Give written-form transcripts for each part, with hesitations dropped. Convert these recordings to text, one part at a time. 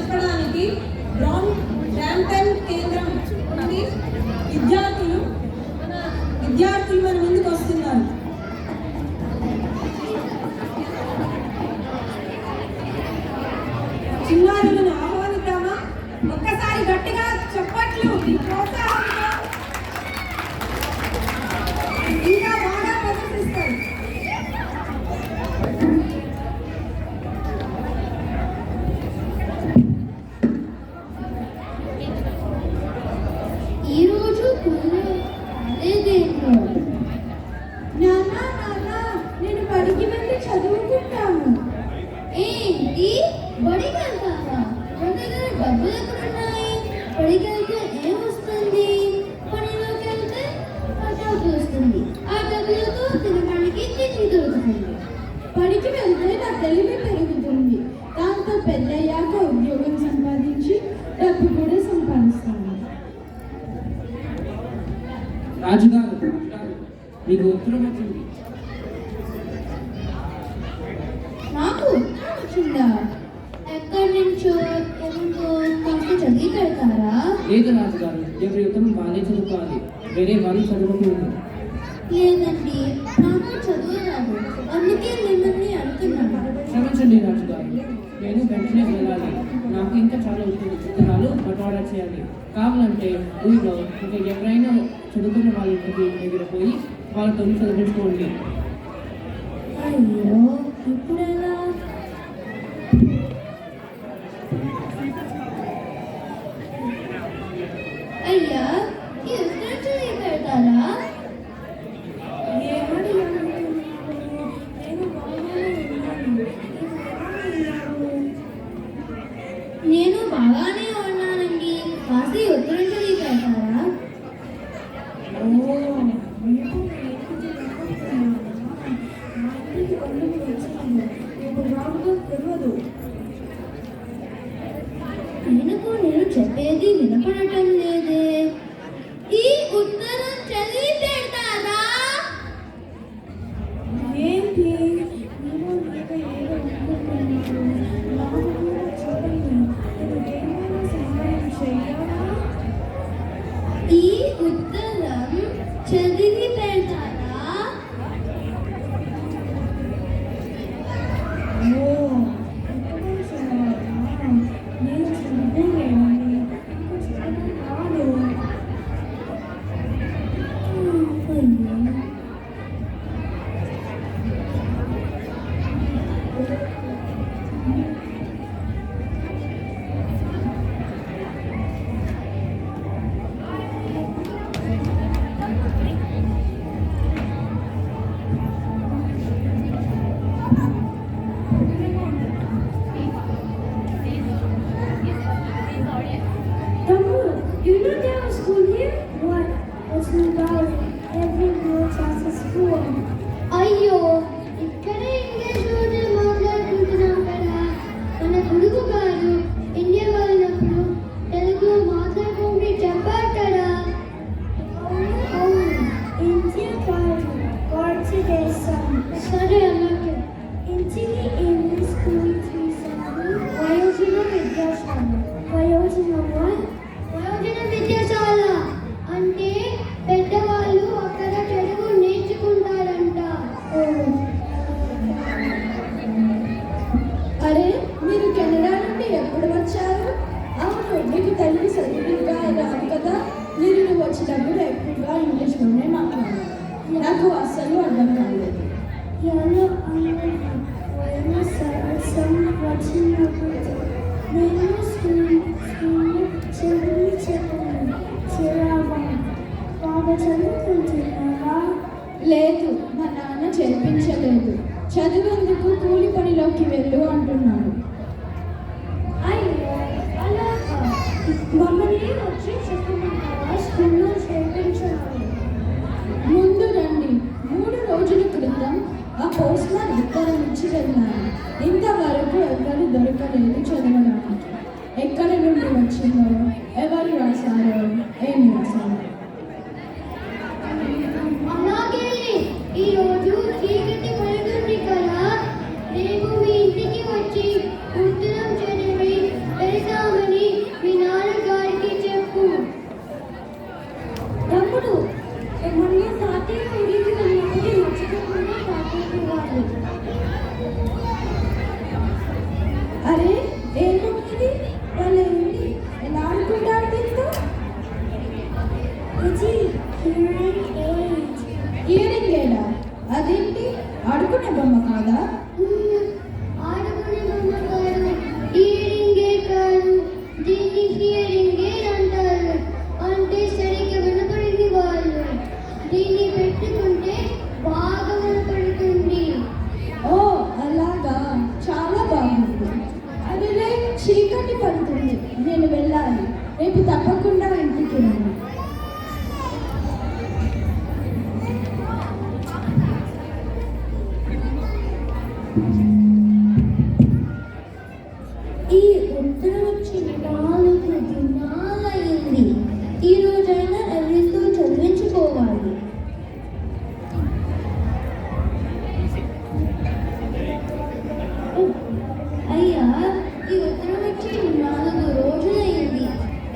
చెప్పడానికి బ్రాంప్టన్ కేంద్రం నుండి విద్యార్థులు మన ముందుకు వస్తున్నారు. చిన్నారులను ఆహ్వానిద్దామా? ఒక్కసారి గట్టిగా చెప్పట్లు ప్రోత్సాహంతో ఇంకా బాగా ప్రదర్శిస్తారు. ఈరోజు నేను బడికి వెళ్ళి చదువుకుంటాను. ఏంటి బడికి వెళ్తావా? మన దగ్గర డబ్బులు ఎక్కడున్నాయి? బడికి వెళ్తే ఏమొస్తుంది? పనిలోకి వెళ్తే ఆ డబ్బులు వస్తుంది. ఆ డబ్బులతో తినడానికి తిండి దొరుకుతుంది. బడికి వెళ్తే నా తెలివి పెరుగుతుంది. దాంతో పెద్దయ్యాక ఉద్యోగం సంపాదించి డబ్బు కూడా సంపాదిస్తాను. రాజుగారు మీకు ఉత్తరం వచ్చింది. నాకు ఉత్తరం వచ్చిందా? ఎక్కడి నుంచో ఏమంటో కాస్త చదివి పెడతారా? లేదు రాజుగారు, ఎవరి ఉత్తరం బాగానే చదువుకోవాలి, వేరే వాళ్ళు చదవకూడదు. లేదండి, నాకు చదువు రాదు, అందుకే మిమ్మల్ని అడుగుతున్నాను. క్షమించండి రాజుగారు, నేను వెంటనే వెళ్ళాలి. నాకు ఇంకా చాలా ఉత్తరాలు బట్వాడా చేయాలి. కావాలంటే ఊరిలో ఇంకా ఎవరైనా చదువుకున్న వాళ్ళ ఇంటికి ఎగిరిపోయి వాళ్ళతో చదివించుకోండి. అయ్యో, ఇప్పుడెలా? అయ్యా, ఈ ఉత్తరం చదివి పెడతారా? నేను బాగానే ఉన్నానండి, కాస్త ఈ ఉత్తరం చదివి పెడతారా? నేను చెప్పేది వినపడటం లేదే. ఈ ఉత్తరం చదివి పెడతారా? ఏంటి ఈ ఉత్తరం చదివి పెడతారా? అయ్యో, ఇక్కడే ఇంగ్లీష్ రోజు మాట్లాడుకుంటున్నాం కదా. మన గురువు గారు ఇండియా వెళ్ళినప్పుడు తెలుగు మాట్లాడుకుంటే చెప్పారు కదా. సరే అన్నట్టు ఇంటికి ఇంగ్లీష్ స్కూల్ చూసాను. వయోజన విద్యాశాల. వయోజన విద్యాశాల అంటే పెద్దవాళ్ళు అక్కడ తెలుగు నేర్చుకుంటారంట. అరే, మీరు కెనడా నుండి ఎప్పుడు వచ్చారు? అవును, మీకు తెలుగు సరిగ్గా రాదు కదా. మీరు వచ్చినప్పుడు ఎక్కువగా ఇంగ్లీష్లోనే మాట్లాడారు. నాకు అస్సలు అర్థం కాలేదు. నేను స్కూల్లో చదివి చెప్పాను. బాగా చదువుకుంటున్నారా? లేదు, మా నాన్న చేర్పించలేదు. చదువేందుకు కూలి పనిలోకి వెళ్ళు అంటున్నాడు. అయ్యో, అలాగా? మమ్మల్ని వచ్చి చెప్పమంటారా? స్కూల్లో చేర్పించాలి. ముందు రండి. 3 రోజుల క్రితం ఆ పోస్ట్మ్యాన్ ఉత్తరం ఇచ్చి వెళ్ళాను. ఇంతవరకు ఎవరు దొరకలేదు చదవడానికి. ఎక్కడి నుండి వచ్చిందో, ఎవరు రాశారో, ఏమి రాశారో. అలాగే ఈరోజు చీకటి పడుతుంది కదా, రేపు మీ ఇంటికి వచ్చి ఉత్తరం చదివి చీకటి పడుతుంది, నేను వెళ్ళాలి. రేపు తప్పకుండా ఇంటికి రండి. ఈ ఉత్తరం వచ్చి 4 దినాలయ్యింది. ఈ రోజైనా ఎవరితో చదివించుకోవాలి. అయ్యా, ఈ ఉత్తరం వచ్చి 4 రోజులయ్యింది.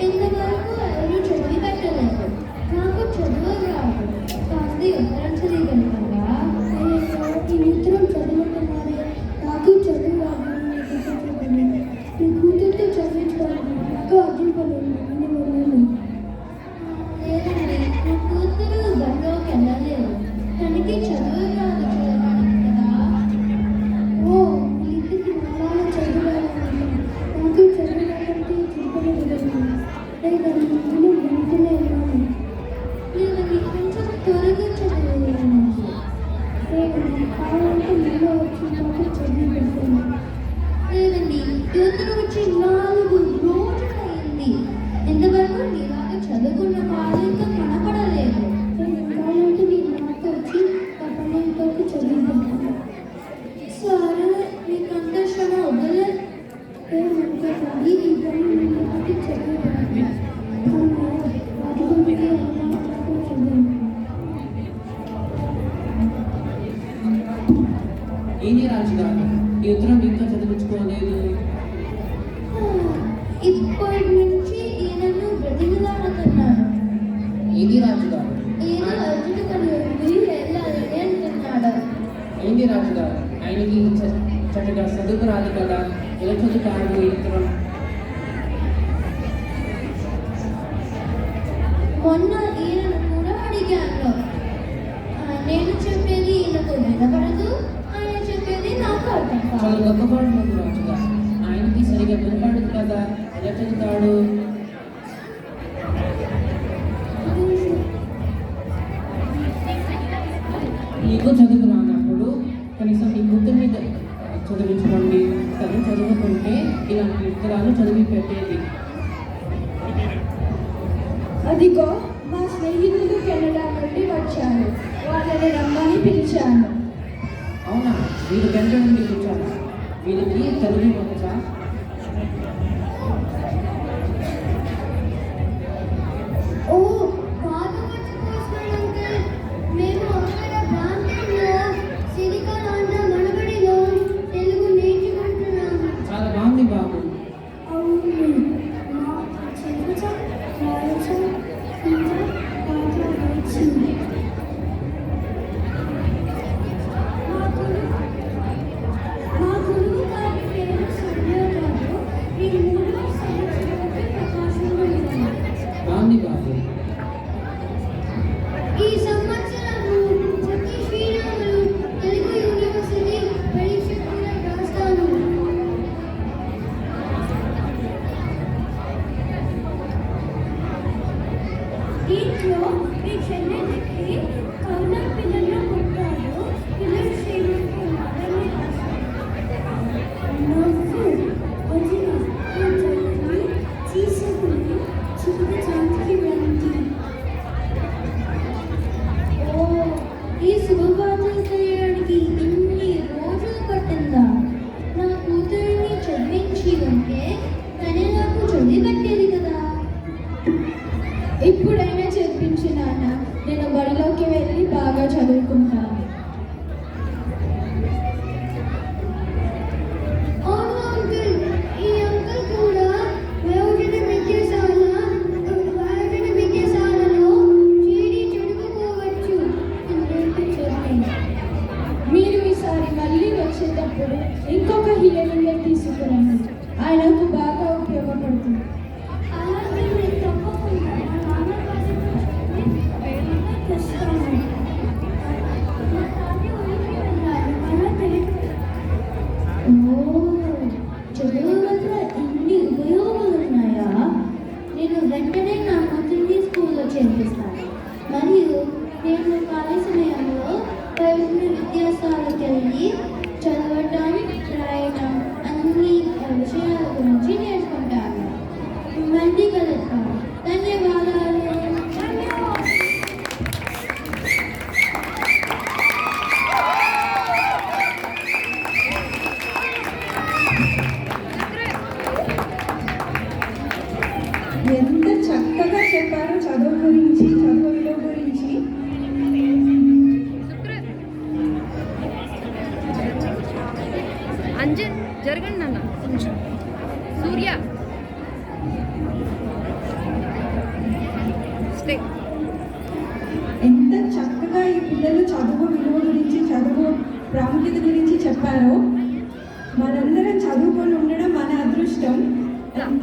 ఇంతవరకు ఎవరు చదివి పెట్టలేదు. నాకు చదువు రాదు. కాస్త ఈ ఉత్తరం చదివగలుగుతారా? ఈ ఉత్తరం చదువుతున్నారే, నాకు చదువు రాదు. నీ కూతుర్తో చదివించుకోవాలి. నాకు అర్థం పడలేదు. లేదండి, నా కూతురు బడిలోకి వెళ్ళలేదు. తనకి చదువు రాదు చదవడానికి కదా. ఓ, మీ ఇంటికి నాలా చదువు రావాలంటే నాకు చదువు రావాలంటే చెప్పలేదు. లేదా నేను వెంటనే వెళ్ళాను. లేదండి, కొంచెం త్వరగా చదివేయాలి. లేదండి, కావాలంటే మళ్ళీ వచ్చి నాకు చదివి పెడతాను. లేదండి, యువతను వచ్చి 4 రోజులైంది. ఇంతవరకు నీలాగా చదువుకున్న వాళ్ళు ఇంకా కనపడలేదు. కావాలంటే నేను నాతో వచ్చి ఆ పన్నెండుకి చదివి పెడతాను. సరే, నీకంత శ్రమ వదలే. ఏమనుకోకండి, ఈ పని నేను నాటి చదివి పెడతాను. అటువంటి నాకు చదివి ఏంటి రాజుగారు, ఈ ఉత్తరం ఇంకా చదివించుకోలేదు? ఇప్పటి నుంచి ఈయనను బ్రతిమలాడుతున్నాను. ఏంటి రాజుగారు? ఈయన అర్జును కలిగి వెళ్ళాలని అంటున్నాడు. ఏంటి రాజుగారు, ఆయనకి చక్కగా చదువు రాదు కదా, ఎలా చదువుతాడు ఈ ఉత్తరం? మొన్న ఈయనను కూడా అడిగాను. నేను చెప్పేది ఈయనకు వినపడదు, ఆయన చెప్పేది నాకు అర్థం చాలా కాదు. గొప్పవాడు రాజుగా, ఆయనకి సరిగా వినపడదు కదా, ఎలా చదువుతాడు? నీకు చదువు రానప్పుడు కనీసం నీ కూతుర్ని చదివించుకోండి. తను చదువుకుంటే ఇలాంటి ఉత్తరాలు చదివి పెట్టేది. అదిగో మా స్నేహితులు కెనడా నుండి వచ్చారు. వాళ్ళని రమ్మని పిలిచాను. అవునా, వీళ్ళు గంట నుండి కూర్చోాలి. వీళ్ళకి చదివి వచ్చా? ఓ, భాగవత కోసం అంకుల్. మేము అక్కడ ప్రాంతంలో సిలికాన్ మనబడిలో తెలుగు నేర్చుకుంటున్నాము. చాలా బాగుంది బాబు. అవును, మా చెంచా రాయచా ఇంకా పాత్ర వచ్చింది. మా గురువు గారి పేరు సూర్యరావు. ఈ 3వ సంవత్సరానికి ప్రకాశంలో ఉన్నాను. బాగుంది బాబు. ఈ సంవత్సరము ప్రతి శ్రీరాములు తెలుగు యూనివర్సిటీ పరీక్ష కూడా రాస్తాను. ఇంట్లో మీ చెల్లెలికి కౌన పిల్లలు పుట్టారు. పిల్లలు శ్రీమంతులు ఉన్నారని నవ్వు వదిన ఈ చెల్లెల్ని తీసుకుని చిన్న చాంతికి వెళ్ళింది. ఓ, ఈ శుభవార్తలు తెలియడానికి ఇన్ని రోజులు పట్టిందా? నా కూతురిని చదివించి ఉంటే తనే నాకు చదివి పెట్టేది కదా. ఇప్పుడైనా చదివించి నాన్న, నేను బడిలోకి వెళ్ళి బాగా చదువుకుంటాను. అవును అంకుల్, ఈ అంకుల్ కూడా వయోజన విద్యాశాలలో చేరి చదువుకోవచ్చు. మీరు ఈసారి మళ్ళీ వచ్చేటప్పుడు ఇంకొక హీరోయిన్ తీసుకురండి. ఆయనకు బాగా ఉపయోగపడుతుంది. అలాగే నేను తప్పకుండా మా నాన్న గారితో చెప్పి తెస్తాను. మా తాత ఊరికి వెళ్ళాలి. మన తెలుగు చదువు వల్ల ఇన్ని ఉపయోగాలు ఉన్నాయా? నేను వెంటనే నా కూతురిని స్కూల్లో చేర్పిస్తాను. మరియు నేను ఖాళీ సమయంలో వయోజన విద్యాశాలకు వెళ్ళి చదవటం, రాయటం అన్ని విషయాల గురించి సూర్య స్టే ఎంత చక్కగా ఈ పిల్లలు చదువు విలువ గురించి, చదువు ప్రాముఖ్యత గురించి చెప్పారో. మనందరం చదువుకొని ఉండడం మన అదృష్టం.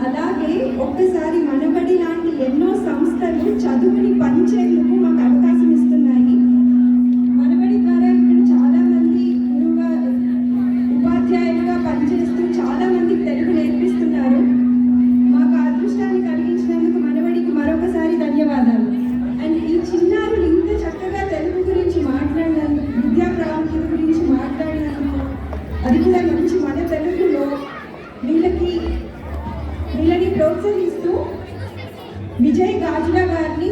అలాగే ఒక్కసారి మనబడి లాంటి ఎన్నో సంస్థలు చదువుని పంచేందుకు మాకు అవకాశం ఇస్తున్నాయి. మనబడి ద్వారా ఇక్కడ చాలా మంది గురువుగా, ఉపాధ్యాయులుగా పనిచేస్తూ చాలా మందికి తెలుగు నేర్పిస్తున్నారు. మాకు ఆ అదృష్టాన్ని కలిగించినందుకు మనబడికి మరొకసారి ధన్యవాదాలు. అండ్ ఈ చిన్నారులు ఇంత చక్కగా తెలుగు గురించి మాట్లాడినందుకు, విద్యా ప్రాముఖ్యత గురించి మాట్లాడినందుకు, అది కూడా మంచి మన తెలుగులో వీళ్ళని ప్రోత్సహిస్తూ విజయ్ గాజుల గారిని